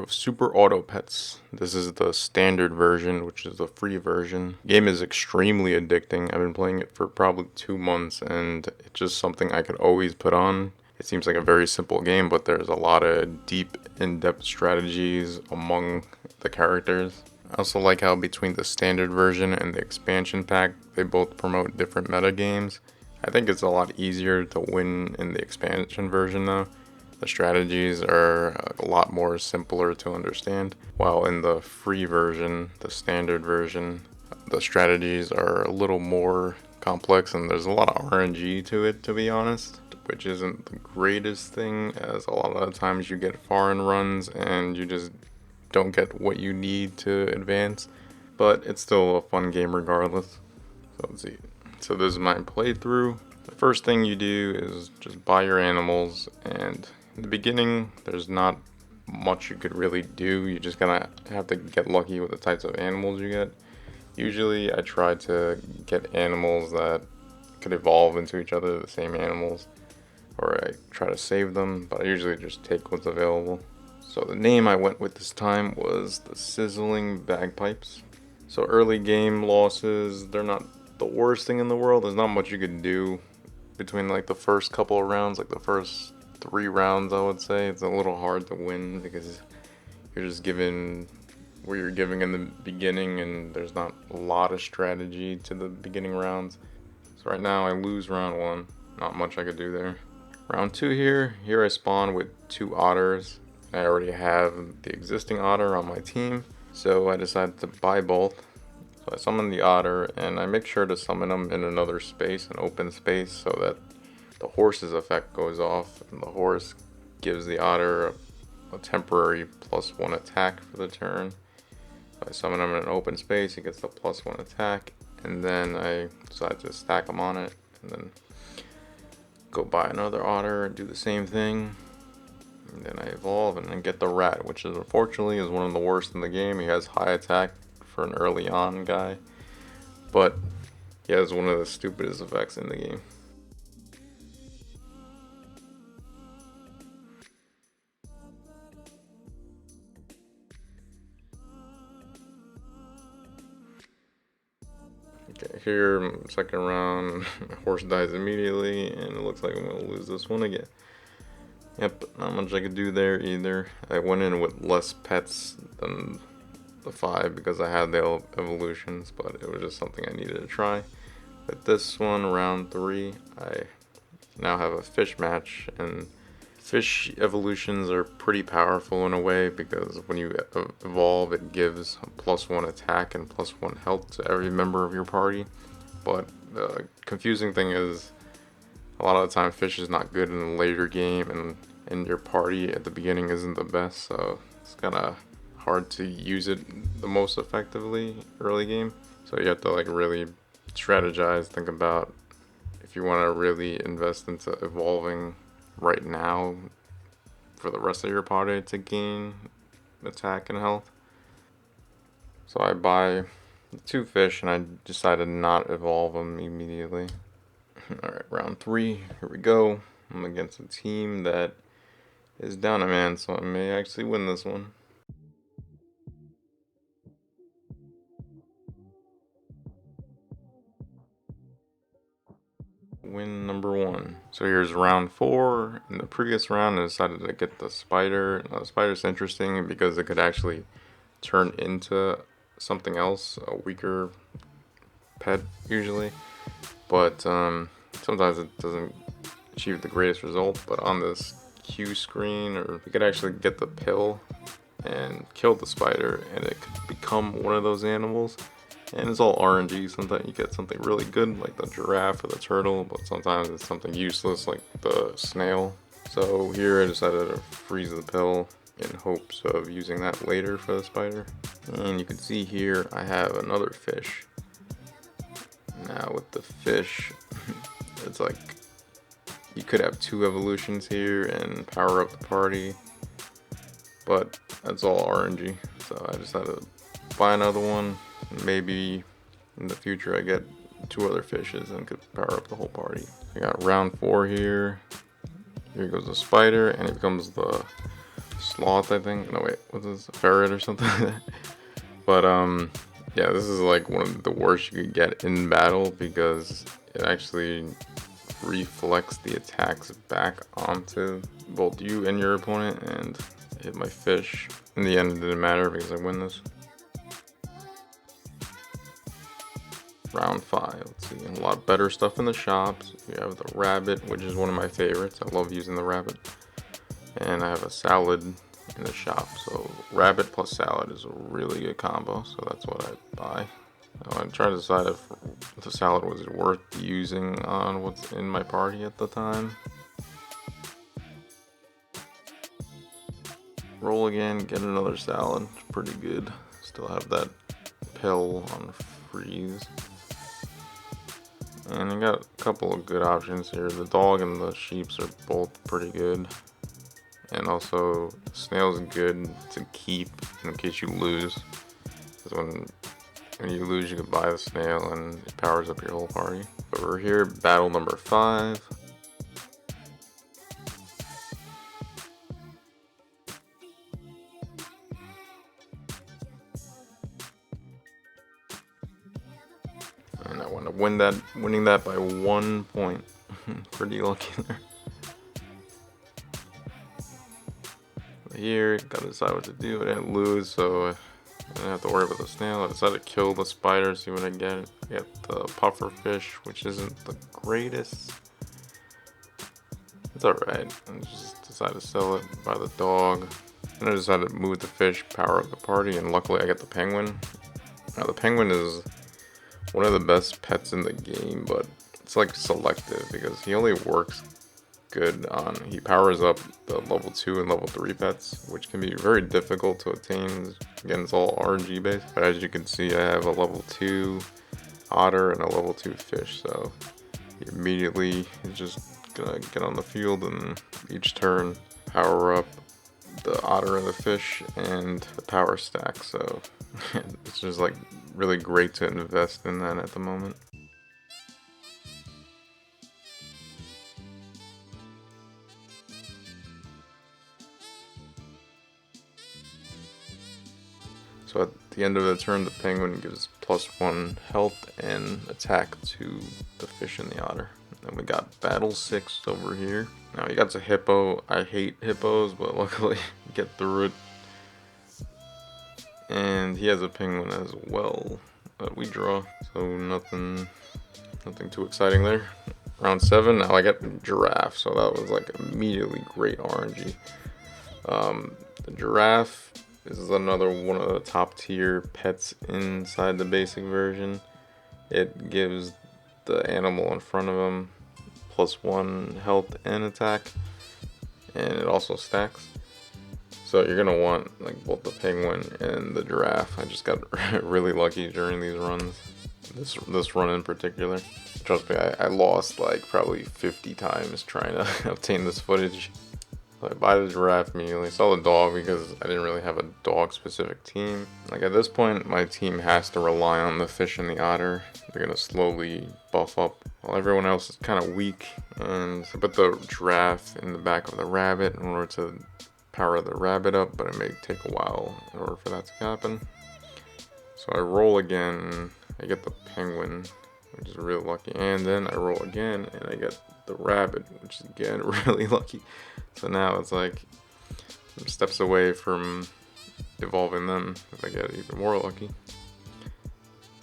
of Super Auto Pets. This is the standard version, which is the free version. The game is extremely addicting. I've been playing it for probably 2 months, and it's just something I could always put on. It seems like a very simple game, but there's a lot of deep, in-depth strategies among the characters. I also like how between the standard version and the expansion pack, they both promote different meta games. I think it's a lot easier to win in the expansion version though. The strategies are a lot more simpler to understand, while in the free version, the standard version, the strategies are a little more complex and there's a lot of RNG to it, to be honest, which isn't the greatest thing, as a lot of the times you get foreign runs and you just don't get what you need to advance, but it's still a fun game regardless. So let's see. So this is my playthrough. The first thing you do is just buy your animals, and in the beginning there's not much you could really do. You just gonna have to get lucky with the types of animals you get. Usually I try to get animals that could evolve into each other, the same animals, or I try to save them, but I usually just take what's available. So the name I went with this time was the Sizzling Bagpipes. So early game losses, they're not the worst thing in the world. There's not much you can do between like the first couple of rounds, like the first 3 rounds I would say. It's a little hard to win because you're just given where you're giving in the beginning and there's not a lot of strategy to the beginning rounds. So right now I lose round 1, not much I could do there. Round 2 here I spawn with 2 otters. I already have the existing otter on my team, so I decided to buy both. So I summon the otter and I make sure to summon them in another space, an open space, so that the horse's effect goes off and the horse gives the otter a temporary +1 attack for the turn. So I summon him in an open space, he gets the +1 attack, and then I decide to stack him on it and then go buy another otter and do the same thing. And then I evolve and then get the rat, which is unfortunately is one of the worst in the game. He has high attack for an early on guy, but he has one of the stupidest effects in the game. Okay, here, second round, horse dies immediately, and it looks like I'm gonna lose this one again. Yep, not much I could do there either. I went in with less pets than the 5 because I had the evolutions, but it was just something I needed to try. With this one, round 3, I now have a fish match, and fish evolutions are pretty powerful in a way because when you evolve, it gives a +1 attack and +1 health to every member of your party. But the confusing thing is, a lot of the time fish is not good in the later game, and your party at the beginning isn't the best, so it's kind of hard to use it the most effectively early game. So you have to like really strategize, think about if you want to really invest into evolving right now for the rest of your party to gain attack and health. So I buy 2 fish and I decided not evolve them immediately. Alright, round 3, here we go. I'm against a team that is down a man, so I may actually win this one. Win number 1. So here's round 4. In the previous round I decided to get the spider. Now the spider's interesting because it could actually turn into something else, a weaker pet usually, but sometimes it doesn't achieve the greatest result. But on this Q screen, or we could actually get the pill and kill the spider and it could become one of those animals. And it's all RNG. Sometimes you get something really good like the giraffe or the turtle, but sometimes it's something useless like the snail. So here I decided to freeze the pill in hopes of using that later for the spider. And you can see here I have another fish. Now with the fish, it's like you could have 2 evolutions here and power up the party, but that's all RNG. So I decided to buy another one. Maybe in the future I get 2 other fishes and could power up the whole party. I got round 4 here. Here goes the spider, and it becomes the sloth, I think. No, wait, what's this? A ferret or something? But yeah, this is like one of the worst you could get in battle because it actually reflects the attacks back onto both you and your opponent, and hit my fish. In the end, it didn't matter because I win this. Round 5. Let's see, a lot better stuff in the shops. We have the rabbit, which is one of my favorites. I love using the rabbit. And I have a salad in the shop. So rabbit plus salad is a really good combo. So that's what I buy. I'm trying to decide if the salad was worth using on what's in my party at the time. Roll again, get another salad. It's pretty good. Still have that pill on freeze. And I got a couple of good options here. The dog and the sheeps are both pretty good. And also, snail's good to keep in case you lose. Because when you lose, you can buy the snail and it powers up your whole party. But we're here, battle number 5. And I want to winning that by 1 point. Pretty lucky there. Here, gotta decide what to do. I didn't lose, so I didn't have to worry about the snail. I decided to kill the spider, see what I get. I get the puffer fish, which isn't the greatest. It's alright. I just decided to sell it, buy the dog. And I decided to move the fish, power up the party, and luckily I get the penguin. Now the penguin is one of the best pets in the game, but it's like selective because he only works good on, he powers up the level 2 and level 3 pets, which can be very difficult to attain. Again, it's all RNG based, but as you can see, I have a level 2 otter and a level 2 fish, so he immediately is just gonna get on the field and each turn power up the otter and the fish and the power stack, so it's just like really great to invest in that at the moment. So at the end of the turn, the penguin gives +1 health and attack to the fish and the otter. And we got battle 6 over here. Now he got a hippo. I hate hippos, but luckily get through it. And he has a penguin as well. But we draw, so nothing too exciting there. Round 7, now I get giraffe, so that was like immediately great RNG. The giraffe is another one of the top tier pets inside the basic version. It gives the animal in front of him +1 health and attack, and it also stacks. So you're gonna want like both the penguin and the giraffe. I just got really lucky during these runs. This run in particular. Trust me, I lost like probably 50 times trying to obtain this footage. So I buy the giraffe immediately, sell the dog because I didn't really have a dog specific team. Like at this point, my team has to rely on the fish and the otter. They're gonna slowly buff up while everyone else is kind of weak. And I put the giraffe in the back of the rabbit in order to power the rabbit up, but it may take a while in order for that to happen. So I roll again, I get the penguin, which is really lucky, and then I roll again and I get the rabbit, which is again really lucky. So now it's like I'm steps away from evolving them if I get even more lucky.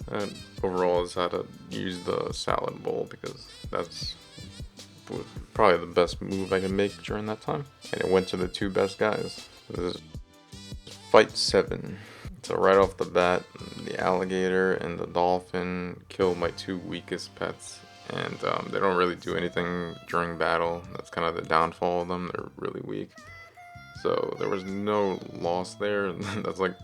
And overall, I just had to use the salad bowl because that's probably the best move I can make during that time. And it went to the 2 best guys. This is fight 7. So right off the bat, the alligator and the dolphin kill my 2 weakest pets. And they don't really do anything during battle. That's kind of the downfall of them. They're really weak. So there was no loss there. That's like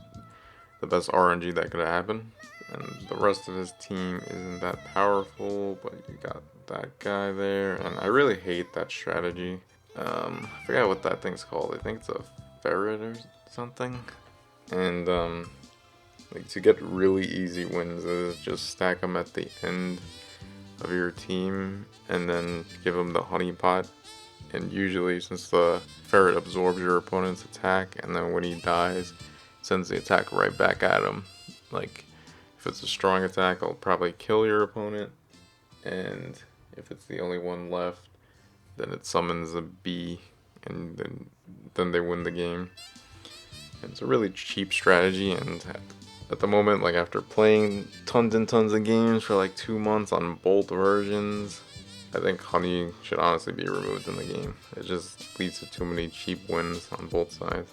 the best RNG that could happen. And the rest of his team isn't that powerful, but you got that guy there. And I really hate that strategy. I forgot what that thing's called. I think it's a ferret or something. And like to get really easy wins is just stack them at the end of your team and then give them the honey pot And usually, since the ferret absorbs your opponent's attack, and then when he dies, sends the attack right back at him. Like, if it's a strong attack, it'll probably kill your opponent, and if it's the only one left, then it summons a bee, and then they win the game. And it's a really cheap strategy, and at the moment, like after playing tons and tons of games for like 2 months on both versions, I think honey should honestly be removed in the game. It just leads to too many cheap wins on both sides.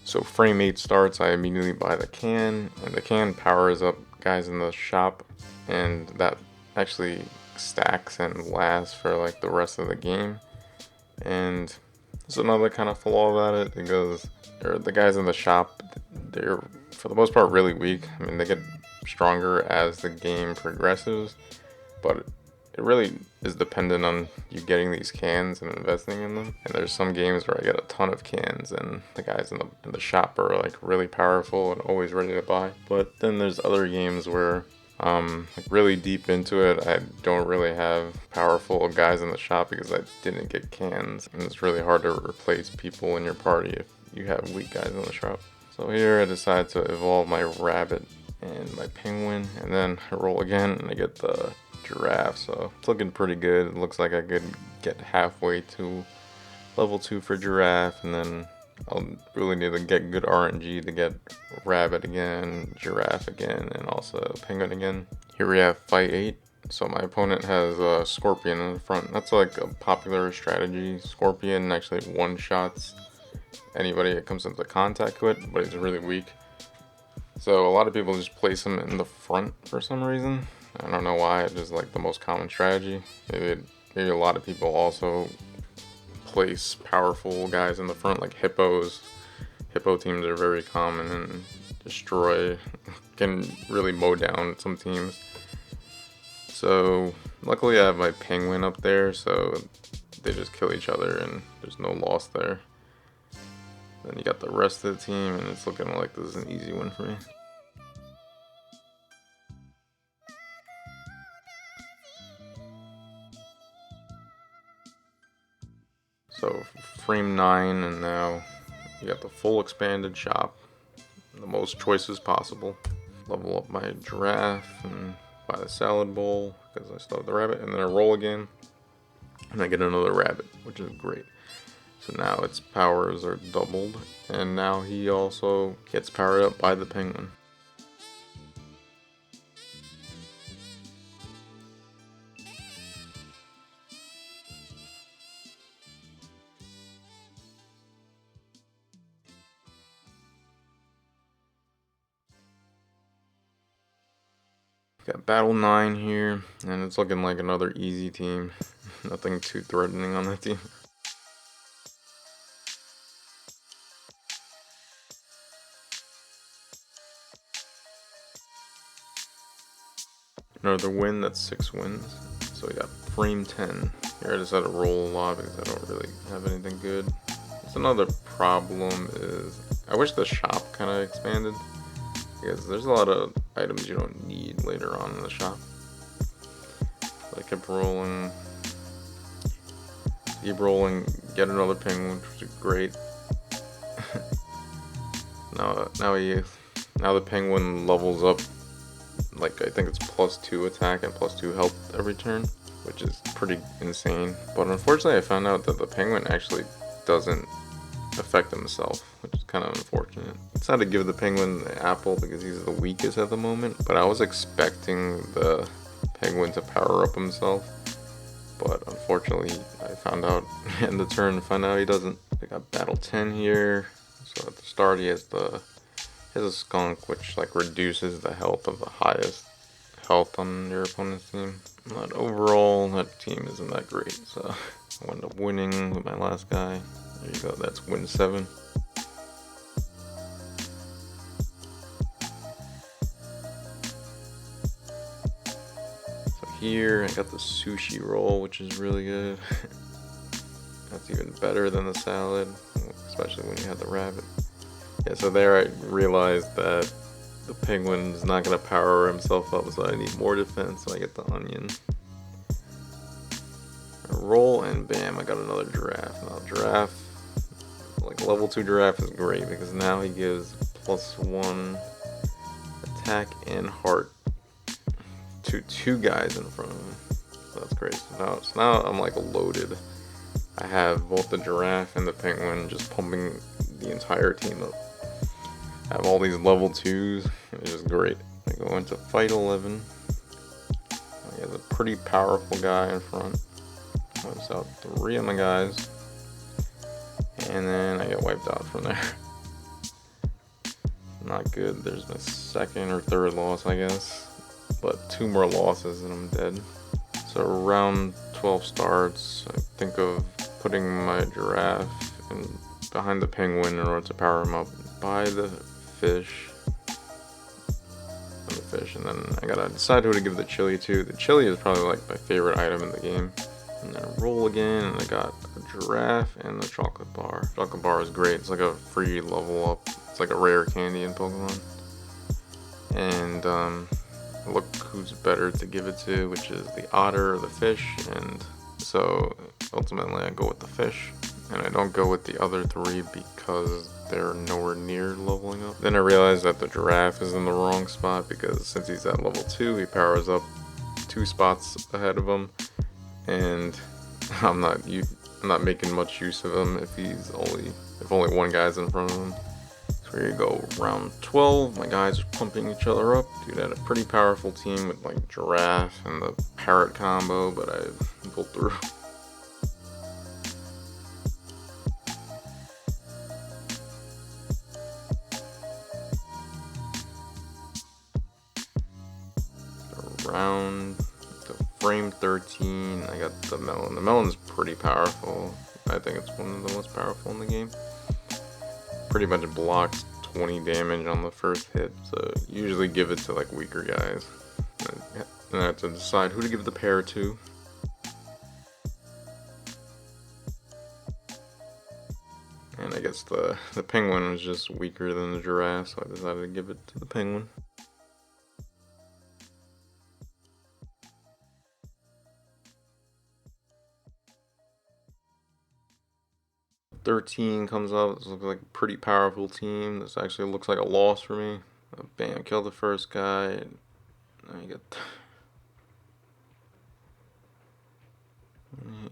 So frame 8 starts, I immediately buy the can, and the can powers up guys in the shop, and that actually stacks and lasts for like the rest of the game. And there's another kind of flaw about it, because the guys in the shop, they're for the most part really weak. I mean, they get stronger as the game progresses, but it really is dependent on you getting these cans and investing in them. And there's some games where I get a ton of cans and the guys in the shop are like really powerful and always ready to buy. But then there's other games where like really deep into it, I don't really have powerful guys in the shop because I didn't get cans, and it's really hard to replace people in your party if you have weak guys in the shop. So here I decide to evolve my rabbit and my penguin, and then I roll again and I get the giraffe. So it's looking pretty good. It looks like I could get halfway to level 2 for giraffe, and then I'll really need to get good RNG to get rabbit again, giraffe again, and also penguin again. Here we have fight 8. So my opponent has a scorpion in the front. That's like a popular strategy. Scorpion actually one-shots anybody it comes into contact with, but he's really weak. So a lot of people just place him in the front for some reason. I don't know why. It's just like the most common strategy. Maybe a lot of people also place powerful guys in the front, like hippos. Hippo teams are very common and can really mow down some teams. So luckily I have my penguin up there, so they just kill each other and there's no loss there. Then you got the rest of the team, and it's looking like this is an easy win for me. So frame 9, and now you got the full expanded shop, the most choices possible. Level up my giraffe and buy the salad bowl because I still have the rabbit, and then I roll again and I get another rabbit, which is great. So now its powers are doubled, and now he also gets powered up by the penguin. Got battle 9 here, and it's looking like another easy team. Nothing too threatening on that team. Another win, that's 6 wins. So we got frame 10. Here I just had to roll a lot because I don't really have anything good. That's another problem is I wish the shop kind of expanded, because there's a lot of items you don't need later on in the shop. So I kept rolling, get another penguin, which is great. now the penguin levels up, like I think it's +2 attack and +2 health every turn, which is pretty insane. But unfortunately I found out that the penguin actually doesn't affect himself, which is kind of unfortunate. It's not to give the penguin the apple because he's the weakest at the moment, but I was expecting the penguin to power up himself, but unfortunately I found out in the turn he doesn't. I got battle 10 here. So at the start he has a skunk, which like reduces the health of the highest health on your opponent's team. But overall that team isn't that great, so I wound up winning with my last guy. There you go, that's win 7. So here I got the sushi roll, which is really good. That's even better than the salad, especially when you have the rabbit. Yeah, so there I realized that the penguin's not going to power himself up, so I need more defense, so I get the onion. I roll, and bam, I got another giraffe. Now giraffe, like level 2 giraffe is great because now he gives +1 attack and heart to 2 guys in front of him. So that's great. So now I'm like loaded. I have both the giraffe and the penguin just pumping the entire team up. I have all these level 2s. It's just great. I go into fight 11. He has a pretty powerful guy in front. Wipes out 3 of my guys. And then I get wiped out from there. Not good. There's my second or third loss, I guess. But 2 more losses and I'm dead. So round 12 starts. I think of putting my giraffe behind the penguin in order to power him up. Buy the fish. And then I gotta decide who to give the chili to. The chili is probably like my favorite item in the game. And then roll again, and I got a giraffe and the chocolate bar. Chocolate bar is great. It's like a free level up. It's like a rare candy in Pokemon. And look who's better to give it to, which is the otter or the fish. And so ultimately I go with the fish. And I don't go with the other 3 because they're nowhere near leveling up. Then I realized that the giraffe is in the wrong spot because since he's at level 2, he powers up 2 spots ahead of him. And I'm not making much use of him if only 1 guy's in front of him. So here you go, round 12. My guys are pumping each other up. Dude had a pretty powerful team with like giraffe and the parrot combo, but I pulled through. Round to frame 13, I got the melon. The melon's pretty powerful. I think it's one of the most powerful in the game. Pretty much blocks 20 damage on the first hit, so usually give it to like weaker guys. And I have to decide who to give the pear to. And I guess the penguin was just weaker than the giraffe, so I decided to give it to the penguin. '13 comes up. This looks like a pretty powerful team. This actually looks like a loss for me. Bam, kill the first guy. And I get.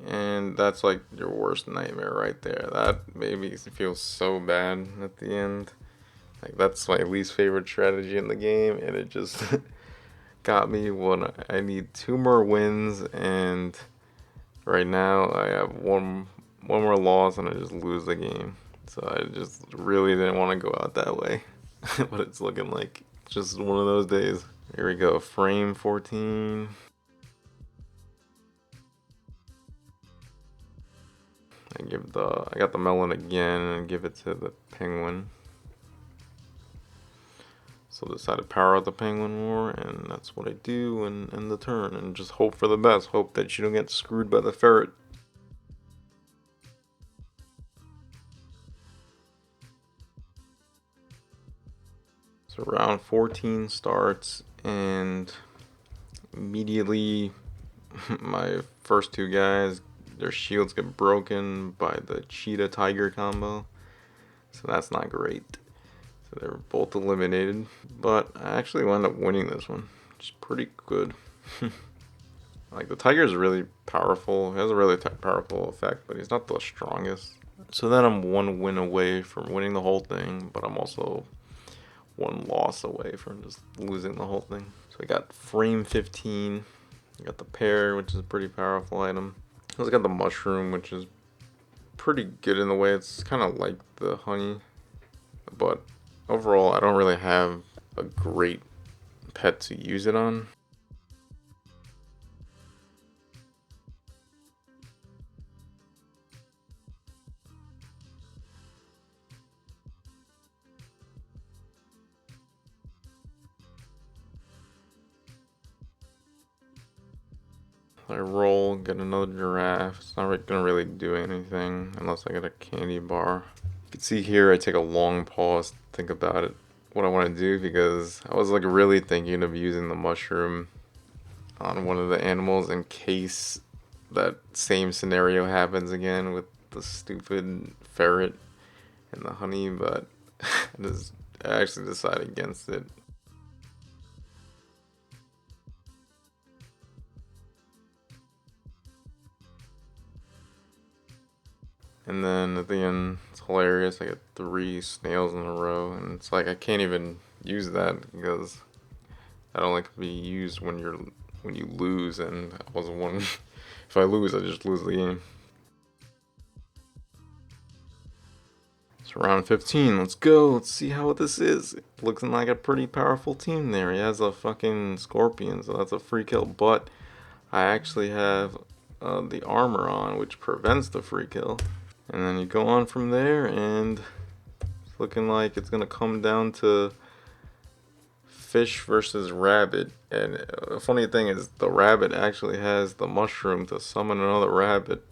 And that's like your worst nightmare right there. That made me feel so bad at the end. Like that's my least favorite strategy in the game, and it just got me. I need 2 more wins, and right now I have one more loss and I just lose the game. So I just really didn't want to go out that way. But it's looking like just one of those days. Here we go, frame 14. I got the melon again and give it to the penguin. So decide to power out the penguin more, and that's what I do and end the turn and just hope for the best. Hope that you don't get screwed by the ferret. So round 14 starts, and immediately my first 2 guys, their shields get broken by the cheetah tiger combo. So that's not great. So they're both eliminated. But I actually wound up winning this one, which is pretty good. Like the tiger is really powerful. He has a really powerful effect, but he's not the strongest. So then I'm 1 win away from winning the whole thing, but I'm also 1 loss away from just losing the whole thing. So I got frame 15. I got the pear, which is a pretty powerful item. I also got the mushroom, which is pretty good in the way. It's kind of like the honey, but overall I don't really have a great pet to use it on. I roll, get another giraffe. It's not gonna really do anything unless I get a candy bar. You can see here I take a long pause to think about it, what I want to do, because I was like really thinking of using the mushroom on one of the animals in case that same scenario happens again with the stupid ferret and the honey, but I actually decided against it. And then at the end, it's hilarious. I get 3 snails in a row, and it's like I can't even use that because I don't like to be used when you lose, and I wasn't one. If I lose, I just lose the game. It's round 15. Let's go. Let's see how this is. Looking like a pretty powerful team there. He has a fucking scorpion, so that's a free kill. But I actually have the armor on, which prevents the free kill. And then you go on from there, and it's looking like it's gonna come down to fish versus rabbit. And the funny thing is, the rabbit actually has the mushroom to summon another rabbit.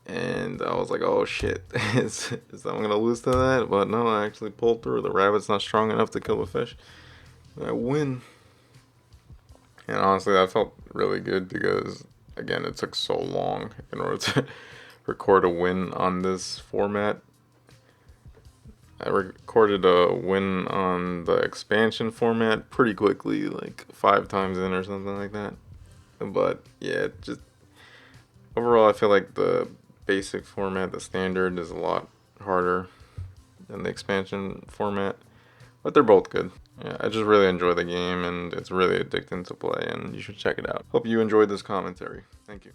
And I was like, oh shit, is I'm gonna lose to that? But no, I actually pulled through. The rabbit's not strong enough to kill the fish. I win. And honestly, that felt really good because, again, it took so long in order to record a win on this format. I recorded a win on the expansion format pretty quickly, like 5 times in or something like that. But yeah, just overall, I feel like the basic format, the standard, is a lot harder than the expansion format. But they're both good. Yeah, I just really enjoy the game, and it's really addicting to play, and you should check it out. Hope you enjoyed this commentary. Thank you.